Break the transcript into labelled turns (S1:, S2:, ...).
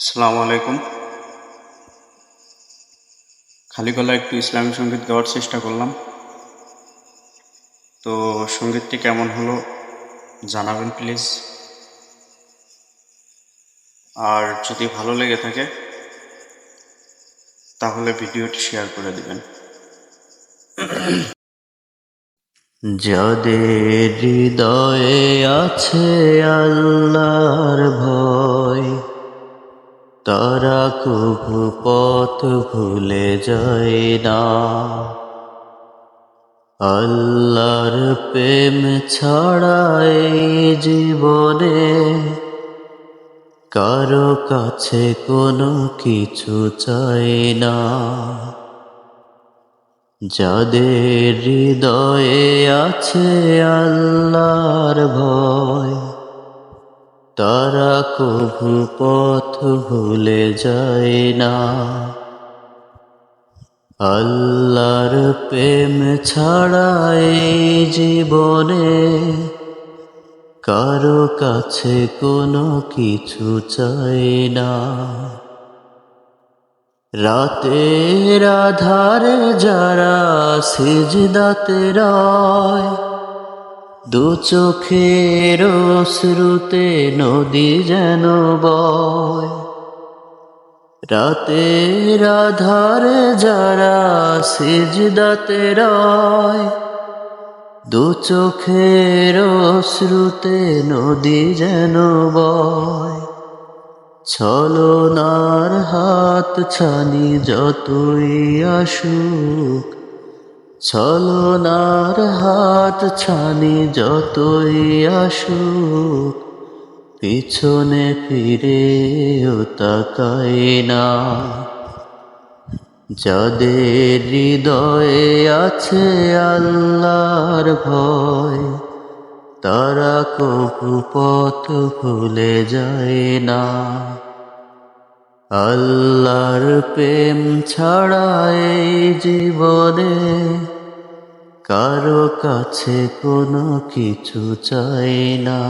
S1: আসসালামু আলাইকুম। খালি গলায় একটু ইসলামী সঙ্গীত গাওয়ার চেষ্টা করলাম। তো সঙ্গীতটি কেমন হলো জানাবেন প্লিজ। আর যদি ভালো লেগে থাকে তাহলে ভিডিওটি শেয়ার করে দিবেন। যাদের হৃদয়ে আছে আল্লাহর ভয়, তারা কভু পথ ভুলে যায় না। আল্লাহর প্রেম ছাড়া এই জীবনে কারো কাছে কোনো কিছু চাই না। যাদের হৃদয়ে আছে আল্লাহর ভয়, তারা কভু পথ ভুলে যায় না। আল্লাহর প্রেম ছাড়া এই জীবনে কারো কাছে কোনো কিছু চাই না। রাতের আধারে যারা সিজদাতে রয়, দু চোখের অশ্রুতে নদী যেন বয়। রাতের আধারে যারা সিজদাতে রয়, দু চোখের অশ্রুতে নদী যেন বয়। ছলনার হাত ছানি যতই আসুক, ছলনার হাত ছানি যতই আসুক, পিছনে ফিরেও তাকায় না। যাদের হৃদয়ে আছে আল্লাহর ভয়, তারা কভু পথ ভুলে যায় না। আল্লাহর প্রেম ছাড়া এই জীবনে কারো কাছে কোনো কিছু চাই না।